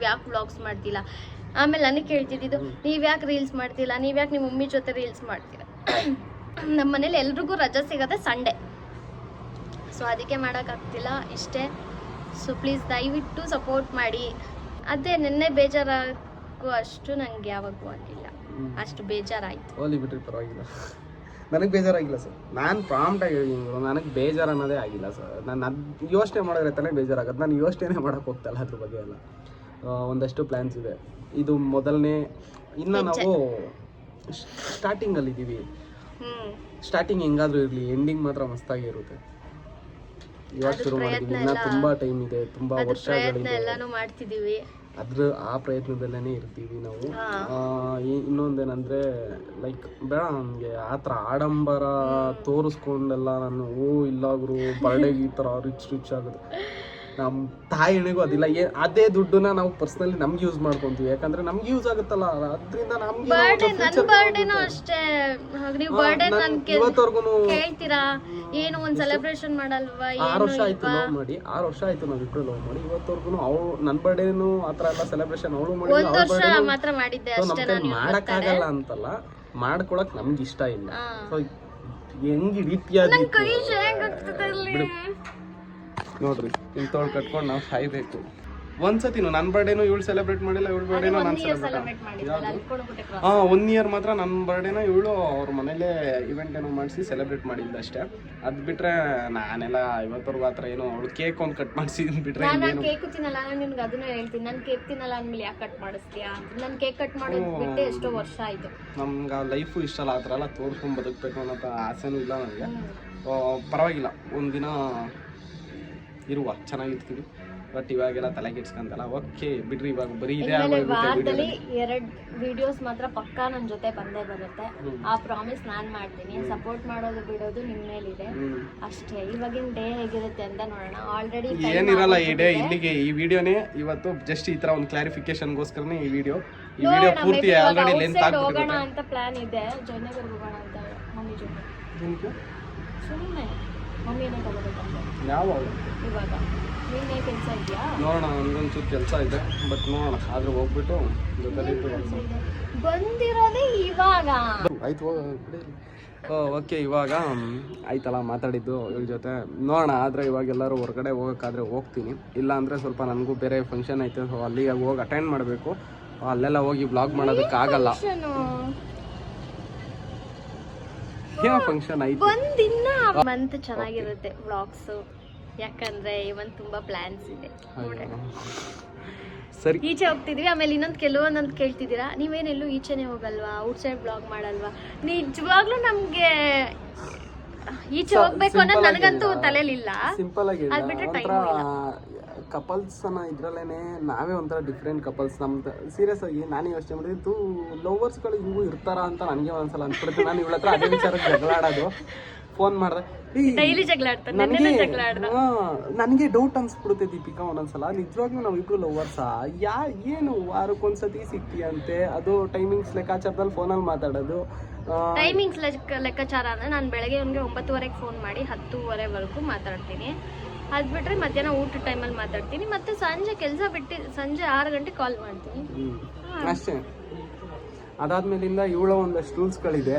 ಮಾಡ್ತಿಲ್ಲ. ಆಮೇಲೆ ನನಗೆ ಕೇಳ್ತಿದ್ದು, ನೀವು ಯಾಕೆ ರೀಲ್ಸ್ ಮಾಡ್ತಿಲ್ಲ, ನೀವು ಯಾಕೆ ನಿಮ್ಮ ಮಮ್ಮಿ ಜೊತೆ ರೀಲ್ಸ್ ಮಾಡ್ತೀರಾ. ನಮ್ಮ ಮನೇಲಿ ಎಲ್ರಿಗೂ ರಜೆ ಸಿಗೋದೆ ಸಂಡೇ, ಸೊ ಅದಕ್ಕೆ ಮಾಡೋಕ್ಕಾಗ್ತಿಲ್ಲ ಇಷ್ಟೇ. ಸೊ ಪ್ಲೀಸ್ ದಯವಿಟ್ಟು ಸಪೋರ್ಟ್ ಮಾಡಿ. ಅದೇ ನಿನ್ನೆ ಬೇಜಾರಾಗೋ ಅಷ್ಟು ನನಗೆ ಯಾವಾಗೂ ಆಗಿಲ್ಲ, ಅಷ್ಟು ಬೇಜಾರಾಯಿತು. ಹೋಲಿ ಬಿಟ್ರಿ, ಪರವಾಗಿಲ್ಲ. ನನಗೆ ಬೇಜಾರಾಗಿಲ್ಲ ಸರ್. ನಾನು ಪ್ರಾಂಪ್ಟಾಗಿ ಹೇಳಿದ್ರು, ನನಗೆ ಬೇಜಾರು ಅನ್ನೋದೇ ಆಗಿಲ್ಲ ಸರ್. ನಾನು ಅದು ಯೋಚನೆ ಮಾಡಿದ್ರೆ ತಾನೇ ಬೇಜಾರಾಗೋದು. ನಾನು ಯೋಚನೆ ಮಾಡೋಕ್ಕೆ ಹೋಗ್ತಾಯಿಲ್ಲ ಅದ್ರ ಬಗ್ಗೆ ಎಲ್ಲ. ಒಂದಷ್ಟು ಪ್ಲ್ಯಾನ್ಸ್ ಇದೆ. ಇದು ಮೊದಲನೇ, ಇನ್ನು ನಾವು ಸ್ಟಾರ್ಟಿಂಗಲ್ಲಿದ್ದೀವಿ. ಸ್ಟಾರ್ಟಿಂಗ್ ಹೆಂಗಾದರೂ ಇರಲಿ, ಎಂಡಿಂಗ್ ಮಾತ್ರ ಮಸ್ತಾಗಿ ಇರುತ್ತೆ. ಇವಾಗ ಶುರು ಮಾಡಿದ್ದೀವಿ, ಇನ್ನೂ ತುಂಬ ಟೈಮ್ ಇದೆ, ತುಂಬ ವರ್ಷಗಳಿದೆ. ಎಲ್ಲಾನು ಮಾಡ್ತಿದ್ದೀವಿ, ಆ ಪ್ರಯತ್ನದಲ್ಲೇ ಇರ್ತೀವಿ ನಾವು. ಇನ್ನೊಂದೇನಂದರೆ ಲೈಕ್ ಬೇಡ ನನಗೆ ಆ ಥರ ಆಡಂಬರ ತೋರಿಸ್ಕೊಂಡೆಲ್ಲ ನಾನು ಇಲ್ಲ ಗುರು ಬರ್ಡೇಗೆ ಈ ಥರ ರಿಚ್ ಆಗೋದು. ನಮ್ಮ ತಾಯಿಣಿಗೂ ಅದಿಲ್ಲ. ಅದೇ ದುಡ್ಡನ್ನ ನಾವು ಪರ್ಸ್ನಲಿ ನಮ್ಗೆ ಯೂಸ್ ಮಾಡ್ಕೊಂತೀವಿ, ಯಾಕಂದ್ರೆ ನಮ್ಗೆ ಯೂಸ್ ಆಗುತ್ತಲ್ಲ, ಅದರಿಂದ ನಮ್ಗೆ ಅಷ್ಟೇ. ನೀವು ಬರ್ಡೇ ಇವತ್ತವರೆಗೂ ಹೇಳ್ತೀರಾ ಏನು ಒಂದು ಸೆಲೆಬ್ರೇಷನ್ ಮಾಡಲ್ವಾ? 6 ವರ್ಷ ಆಯ್ತು ಲವ್ ಮಾಡಿ, 6 ವರ್ಷ ಆಯ್ತು ನಾವು ಇಬ್ಬರು ಲವ್ ಮಾಡಿ. ಇವತ್ತವರೆಗೂ ಅವಳು ನನ್ನ ಬರ್ಡೇನು ಆ ಥರ ಎಲ್ಲ ಸೆಲೆಬ್ರೇಷನ್ ಅವಳು ಮಾಡಿ ಮಾಡಕ್ಕಾಗಲ್ಲ ಅಂತಲ್ಲ, ಮಾಡ್ಕೊಳಕ್ ನಮ್ಗೆ ಇಷ್ಟ ಇಲ್ಲ. ಸೊ ಹೆಂಗ್ ರೀತಿಯಾಗಿ ನೋಡ್ರಿ ಇಂಥವ್ಳು ಕಟ್ಕೊಂಡು ನಾವು ಸಾಯ್ಬೇಕು. ಒಂದ್ಸತಿನು ನನ್ನ ಬರ್ಡೇನು ಇವಳು ಸೆಲೆಬ್ರೇಟ್ ಮಾಡಿಲ್ಲ, ಇವಳು ಬರ್ಡೇನೂ ನಾನು ಸೆಲೆಬ್ರೇಟ್ ಮಾಡಿಲ್ಲ. 1 ಇಯರ್ ಮಾತ್ರ ನನ್ನ ಬರ್ಡೇನ ಇವಳು ಅವ್ರ ಮನೇಲೇ ಇವೆಂಟ್ ಏನೋ ಮಾಡಿಸಿ ಸೆಲೆಬ್ರೇಟ್ ಮಾಡಿದ್ದ ಅಷ್ಟೇ. ಅದು ಬಿಟ್ರೆ ನಾನೆಲ್ಲ ಇವತ್ತವರೆಗೂ ಆ ಥರ ಏನೋ ಅವಳು ಕೇಕ್ ಒಂದು ಕಟ್ ಮಾಡಿಸಿ ಬಿಟ್ರೆ ನಾನು ಕೇಕ್ ತಿನ್ನಲ್ಲ. ನಾನು ನಿನ್ಗೆ ಅದನ್ನ ಹೇಳ್ತೀನಿ, ನಾನು ಕೇಕ್ ತಿನ್ನಲ್ಲ ಅಂದ್ಮೇಲೆ ಯಾಕೆ ಕಟ್ ಮಾಡಿಸ್ತೀಯಾ? ನಾನು ಕೇಕ್ ಕಟ್ ಮಾಡೋದು ಬಿಟ್ಟೆ ಎಷ್ಟೋ ವರ್ಷ ಆಯಿತು. ನಮ್ಗೆ ಆ ಲೈಫು ಇಷ್ಟ ಅಲ್ಲ, ಆ ಥರ ಎಲ್ಲ ತೋರಿಸ್ಕೊಂಡು ಬದುಕಬೇಕು ಅನ್ನೋ ಆಸೆನೂ ಇಲ್ಲ ನನಗೆ. ಪರವಾಗಿಲ್ಲ, ಒಂದಿನ ಇರುವ ಚೆನ್ನಾಗಿರ್ತೀವಿ. ಬಟ್ ಇವಾಗೆಲ್ಲ ತಲೆ ಕೆಡ್ಸ್ಕೊಂತಲ್ಲ. ಓಕೆ ಬಿಡ್ರಿ, ಇವಾಗ ಬರೀ ಇದೆ ಇನ್ಮೇಲೆ ವಾರದಲ್ಲಿ 2 ವಿಡಿಯೋಸ್ ಮಾತ್ರ ಪಕ್ಕಾ ನನ್ನ ಜೊತೆ ಬಂದೇ ಬರುತ್ತೆ. ಆ ಪ್ರಾಮಿಸ್ ನಾನು ಮಾಡ್ತೀನಿ. ಸಪೋರ್ಟ್ ಮಾಡೋದು ಬಿಡೋದು ನಿಮ್ಮ ಮೇಲಿದೆ ಅಷ್ಟೇ. ಇವಾಗಿನ ಡೇ ಹೇಗಿರುತ್ತೆ ಅಂತ ನೋಡೋಣ. ಆಲ್ರೆಡಿ ಏನಿರಲ್ಲ ಈ ಡೇ ಇಲ್ಲಿಗೆ. ಈ ವಿಡಿಯೋನೇ ಇವತ್ತು ಜಸ್ಟ್ ಈ ತರ ಒಂದು ಕ್ಲಾರಿಫಿಕೇಶನ್ಗೋಸ್ಕರನೇ ಈ ವಿಡಿಯೋ ಪೂರ್ತಿ ಆಲ್ರೆಡಿ ಲೆಂತ್ ಹೋಗೋಣ ಅಂತ ಪ್ಲಾನ್ ಇದೆ. ಜಯನಗರ್ ಹೋಗೋಣ ಅಂತ ಮಮ್ಮಿ ಜೊತೆ. ಸುಮ್ಮನೆ ಮಮ್ಮಿನೇ ತಗೋಬೇಕಂತ. ಯಾವಾಗ ಇವಾಗ ನೀನೇ ಕೆಲಸ ಇದೆಯಾ? ನೋಡೋಣ, ನನಗೊಂಚೂರು ಕೆಲಸ ಇದೆ, ಬಟ್ ನೋಡೋಣ. ಆದ್ರೆ ಹೋಗ್ಬಿಟ್ಟು ಬಂದಿರೋದೇ ಇವಾಗ. ಆಯ್ತು ಓಕೆ. ಇವಾಗ ಆಯ್ತಲ್ಲ ಮಾತಾಡಿದ್ದು ಇವ್ರ ಜೊತೆ. ನೋಡೋಣ, ಆದರೆ ಇವಾಗ ಎಲ್ಲರೂ ಹೊರಗಡೆ ಹೋಗೋಕ್ಕಾದ್ರೆ ಹೋಗ್ತೀನಿ, ಇಲ್ಲ ಅಂದರೆ ಸ್ವಲ್ಪ ನನಗೂ ಬೇರೆ ಫಂಕ್ಷನ್ ಐತೆ, ಸೊ ಅಲ್ಲಿಗೆ ಹೋಗಿ ಅಟೆಂಡ್ ಮಾಡಬೇಕು. ಅಲ್ಲೆಲ್ಲ ಹೋಗಿ ಬ್ಲಾಗ್ ಮಾಡೋದಕ್ಕಾಗಲ್ಲ. ಏನೋ ಫಂಕ್ಷನ್ ಐತೆ. ಒಂದಿನ ಮಂತ್ ಚೆನ್ನಾಗಿರುತ್ತೆ ವ್ಲಾಗ್ಸು, ಯಾಕಂದ್ರೆ ಇವನ್ ತುಂಬಾ ಪ್ಲಾನ್ಸ್ ಇದೆ. ಸರಿ, ಈಚೆ ಹೋಗ್ತಿದ್ವಿ. ಆಮೇಲೆ ಕೆಲವೊಂದೊಂದು ಕೇಳ್ತಿದ್ದೀರಾ, ನೀವೇನೆಲ್ಲೂ ಈಚೆನೆ ಹೋಗಲ್ವಾ, ಔಟ್ ಸೈಡ್ ಬ್ಲಾಗ್ ಮಾಡಲ್ವಾ? ನಿಜವಾಗ್ಲೂ ನಮ್ಗೆ ಈಚೆ ಹೋಗ್ಬೇಕು ಅನ್ನೋದು ನನಗಂತೂ ತಲೆಲಿಲ್ಲ. ಸಿಂಪಲ್ ಆಗಿ ಅದ್ ಬಿಟ್ರೆ ಟೈಮ್ ಇಲ್ಲ. ಕಪಲ್ಸ್ ಇದ್ರಲ್ಲೇನೆ ನಾವೇ ಒಂಥರ ಡಿಫ್ರೆಂಟ್ ಕಪಲ್ಸ್. ನಮ್ದು ಸೀರಿಯಸ್ ಆಗಿ ನಾನು ಯೋಚನೆ ಮಾಡಿದ್ದು ಲವರ್ಸ್ಗಳು ಹಿಂಗೂ ಇರ್ತಾರ ಅಂತ ನನಗೆ ಒಂದ್ಸಲ ಅನ್ಸ್ಬಿಡುತ್ತೆ. ನಾನು ಇವಳ ಹತ್ರ ಅದೇ ವಿಚಾರಕ್ಕೆ ಜಗಳಾಡೋದು. ಫೋನ್ ಮಾಡಿದೆ, ಡೈಲಿ ಜಗಳಾಡ್ತಾರೆ. ನನಗೆ ಡೌಟ್ ಅನ್ಸ್ಬಿಡುತ್ತೆ ದೀಪಿಕಾ ಒಂದೊಂದ್ಸಲ, ನಿಜವಾಗ್ಲೂ ನಾವಿಬ್ರು ಲವರ್ಸಾ ಏನು ವಾರಕ್ಕೊಂದ್ಸತಿ ಸಿಗ್ತೀಯಂತೆ, ಅದು ಟೈಮಿಂಗ್ಸ್ ಲೆಕ್ಕಾಚಾರದಲ್ಲಿ ಫೋನಲ್ಲಿ ಮಾತಾಡೋದು. ಟೈಮಿಂಗ್ಸ್ ಲೆಕ್ಕಾಚಾರ ಅಂದ್ರೆ ನಾನು ಬೆಳಗ್ಗೆ ಅವ್ನಿಗೆ 9:30 ಫೋನ್ ಮಾಡಿ 10:30ವರೆಗೂ ಮಾತಾಡ್ತೀನಿ. ಅದ್ ಬಿಟ್ರೆ ಮಧ್ಯಾಹ್ನ ಊಟದ ಟೈಮಲ್ಲಿ ಮಾತಾಡ್ತೀನಿ. ಮತ್ತೆ ಸಂಜೆ ಕೆಲಸ ಬಿಟ್ಟು ಸಂಜೆ 6 ಗಂಟೆ ಕಾಲ್ ಮಾಡ್ತೀನಿ ಅಷ್ಟೇ. ಅದಾದ್ಮೇಲಿಂದ ಇವಳ ಒಂದಷ್ಟು ರೂಲ್ಸ್ಗಳಿದೆ.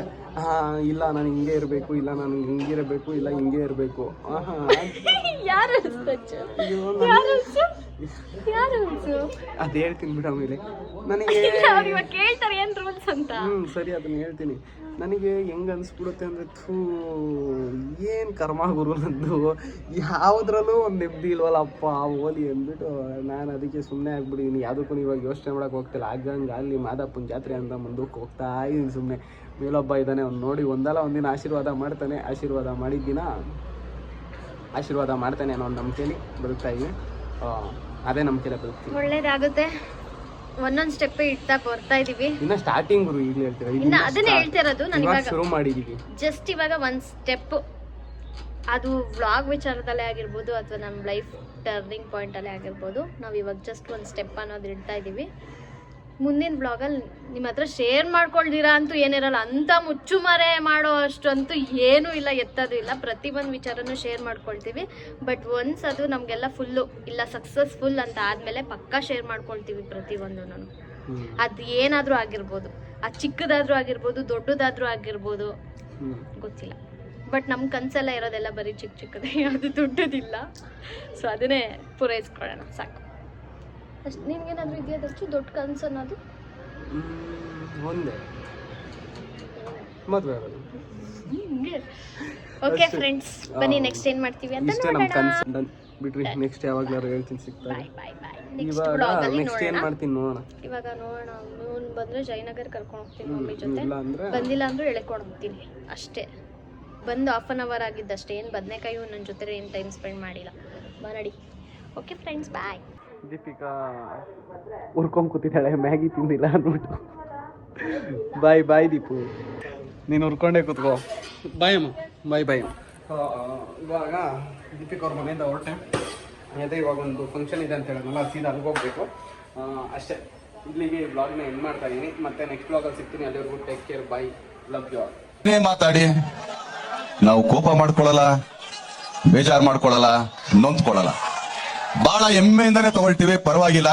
ಇಲ್ಲ ನಾನು ಹಿಂಗೆ ಇರಬೇಕು, ಇಲ್ಲ ನಾನು ಹಿಂಗಿರಬೇಕು, ಇಲ್ಲ ಹಿಂಗೆ ಇರಬೇಕು. ಅದ್ ಹೇಳ್ತೀನಿ ಬಿಡ. ಆಮೇಲೆ ನನಗೆ ಕೇಳ್ತಾರೆ ಏನ್ ರೂಲ್ಸ್ ಅಂತ. ಸರಿ, ಅದನ್ನ ಹೇಳ್ತೀನಿ. ನನಗೆ ಹೆಂಗ್ ಅನ್ಸ್ಬಿಡುತ್ತೆ ಅಂದ್ರೆ, ಏನ್ ಕರ್ಮ ಗುರು ನಂದು, ಯಾವ್ದ್ರಲ್ಲೂ ಒಂದು ನೆಮ್ಮದಿ ಇಲ್ವಲ್ಲಪ್ಪ ಓಲಿ ಅಂದ್ಬಿಟ್ಟು ನಾನು ಅದಕ್ಕೆ ಸುಮ್ಮನೆ ಆಗ್ಬಿಟ್ಟಿದ್ದೀನಿ. ಯಾವುದಕ್ಕೂ ಇವಾಗ ಯೋಚನೆ ಮಾಡಕ್ ಹೋಗ್ತಿಲ್ಲ. ಆಗಂಗೆ ಅಲ್ಲಿ ಮಾದಪ್ಪನ ಜಾತ್ರೆ ಅಂತ ಮುಂದಕ್ಕೆ ಹೋಗ್ತಾ ಇದ್ದೀನಿ ಸುಮ್ಮನೆ. ಮೇಲೊಬ್ಬ ಇದ್ದಾನೆ, ಅವ್ನು ನೋಡಿ ಒಂದಲ್ಲ ಒಂದಿನ ಆಶೀರ್ವಾದ ಮಾಡ್ತಾನೆ. ಆಶೀರ್ವಾದ ಮಾಡಿದ್ದಿನ ಆಶೀರ್ವಾದ ಮಾಡ್ತಾನೆ ಅನ್ನೋ ಒಂದು ನಂಬಿಕೆಯಲ್ಲಿ ಬದುಕ್ತಾ ಇದ್ದೀನಿ. ಅದೇ ನಂಬಿಕೆಲ್ಲ ಬದುಕ್ತೀನಿ. ಒಳ್ಳೇದಾಗುತ್ತೆ. ಒಂದೊಂದು ಸ್ಟೆಪ್ ಇಡ್ತಾ ಬರ್ತಾ ಇದೀವಿ. ಇನ್ನ ಸ್ಟಾರ್ಟಿಂಗ್ ಗುರು, ಈಗಲೇ ಹೇಳ್ತೀರಾ. ಇನ್ನ ಅದನ್ನೇ ಹೇಳ್ತಿರೋದು. ನಾನು ಇವಾಗ ಶುರು ಮಾಡಿದೀವಿ. ಜಸ್ಟ್ ಇವಾಗ ಒಂದು ಸ್ಟೆಪ್, ಅದು ವ್ಲಾಗ್ ವಿಚಾರದಲ್ಲೇ ಆಗಿರ್ಬೋದು ಅಥವಾ ನಮ್ಮ ಲೈಫ್ ಟರ್ನಿಂಗ್ ಪಾಯಿಂಟ್ ಅಲ್ಲೇ ಆಗಿರ್ಬೋದು, ನಾವು ಇವಾಗ ಜಸ್ಟ್ ಒಂದು ಸ್ಟೆಪ್ ಅನ್ನೋದು ಇಡ್ತಾ ಇದೀವಿ. ಮುಂದಿನ ವ್ಲಾಗಲ್ಲಿ ನಿಮ್ಮ ಹತ್ರ ಶೇರ್ ಮಾಡ್ಕೊಳ್ದಿರಾ ಅಂತೂ ಏನಿರಲ್ಲ. ಅಂತ ಮುಚ್ಚುಮರೆ ಮಾಡೋ ಅಷ್ಟಂತೂ ಏನೂ ಇಲ್ಲ, ಎತ್ತೋದು ಇಲ್ಲ. ಪ್ರತಿಯೊಂದು ವಿಚಾರನೂ ಶೇರ್ ಮಾಡ್ಕೊಳ್ತೀವಿ. ಬಟ್ ಒನ್ಸ್ ಅದು ನಮಗೆಲ್ಲ ಫುಲ್ಲು ಇಲ್ಲ ಸಕ್ಸಸ್ಫುಲ್ ಅಂತ ಆದಮೇಲೆ ಪಕ್ಕಾ ಶೇರ್ ಮಾಡ್ಕೊಳ್ತೀವಿ ಪ್ರತಿಯೊಂದು. ಅದು ಏನಾದರೂ ಆಗಿರ್ಬೋದು, ಅದು ಚಿಕ್ಕದಾದ್ರೂ ಆಗಿರ್ಬೋದು, ದೊಡ್ಡದಾದ್ರೂ ಆಗಿರ್ಬೋದು, ಗೊತ್ತಿಲ್ಲ. ಬಟ್ ನಮ್ಮ ಕನಸೆಲ್ಲ ಇರೋದೆಲ್ಲ ಬರೀ ಚಿಕ್ಕದೇ, ಅದು ದೊಡ್ಡದಿಲ್ಲ. ಸೊ ಅದನ್ನೇ ಪೂರೈಸ್ಕೊಳ್ಳೋಣ ಸಾಕು ಅಷ್ಟು. ನಿಮ್ಗೇನಾದರೂ ಇದೆಯಾ ದೊಡ್ಡ ಕನಸು ಅನ್ನೋದು? ಒಂದೇ, ಮದುವೆ ಆಗೋದು. ಓಕೆ ಫ್ರೆಂಡ್ಸ್, ಬನ್ನಿ ನೆಕ್ಸ್ಟ್ ಏನು ಮಾಡ್ತೀವಿ ಅಂತ ನೋಡೋಣ. ಬಿಟ್ರಿ, ನೆಕ್ಸ್ಟ್ ಯಾವಾಗ್ಲಾರು ಹೇಳ್ತೀನಿ ಸಿಗ್ತಾರೆ. ಇವಾಗ ನೆಕ್ಸ್ಟ್ ಏನು ಮಾಡ್ತೀನಿ ನೋಡೋಣ. ಇವಾಗ ನೋಡೋಣ. ಅವ್ನು ಬಂದರೆ ಜಯನಗರ್ ಕರ್ಕೊಂಡು ಹೋಗ್ತೀನಿ ಮಮ್ಮಿ ಜೊತೆ. ಬಂದಿಲ್ಲ ಅಂದರೂ ಎಳ್ಕೊಂಡು ಹೋಗ್ತೀನಿ ಅಷ್ಟೇ. ಬಂದು 1/2 hour ಆಗಿದ್ದಷ್ಟೇ. ಏನು ಬದನೆಕಾಯಿ ನನ್ನ ಜೊತೆ ಏನು ಟೈಮ್ ಸ್ಪೆಂಡ್ ಮಾಡಿಲ್ಲ. ಬರಡಿ. ಓಕೆ ಫ್ರೆಂಡ್ಸ್, ಬಾಯ್. ದೀಪಿಕಾ ಹುರ್ಕೊಂಡ್ ಕೂತಿದ್ದಾಳೆ, ಮ್ಯಾಗಿ ತಿಂದಿಲ್ಲ ಅಂದ್ಬಿಟ್ಟು. ಬಾಯ್ ಬಾಯ್ ದೀಪು, ನೀನು ಹುರ್ಕೊಂಡೇ ಕೂತ್ಕೋ. ಬಾಯ್ ಅಮ್ಮ, ಬಾಯ್ ಬಾಯ್. ಇವಾಗ ದೀಪಿಕಾ ಅವ್ರ ಮನೆಯಿಂದ ಹೊರಟೆ. ಅದೇ ಇವಾಗ ಒಂದು ಫಂಕ್ಷನ್ ಇದೆ ಅಂತ ಹೇಳಿದ್ನಲ್ಲ, ಸೀದಾ ಅಲ್ಲಿಗೆ ಹೋಗ್ಬೇಕು ಅಷ್ಟೇ. ಇಲ್ಲಿಗೆ ಬ್ಲಾಗ್ನ ಎಂಡ್ ಮಾಡ್ತಾ ಇದ್ದೀನಿ. ಮತ್ತೆ ನೆಕ್ಸ್ಟ್ ಬ್ಲಾಗಲ್ಲಿ ಸಿಗ್ತೀನಿ. ಅಲ್ಲಿವರೆಗೂ take care, bye, love you all. ಮಾತಾಡಿ, ನಾವು ಕೋಪ ಮಾಡ್ಕೊಳ್ಳಲ್ಲ, ಬೇಜಾರು ಮಾಡ್ಕೊಳ್ಳಲ್ಲ, ನೊಂದ್ಕೊಳ್ಳಲ್ಲ. ಬಹಳ ಹೆಮ್ಮೆಯಿಂದಾನೆ ತಗೊಳ್ತೀವಿ, ಪರವಾಗಿಲ್ಲ.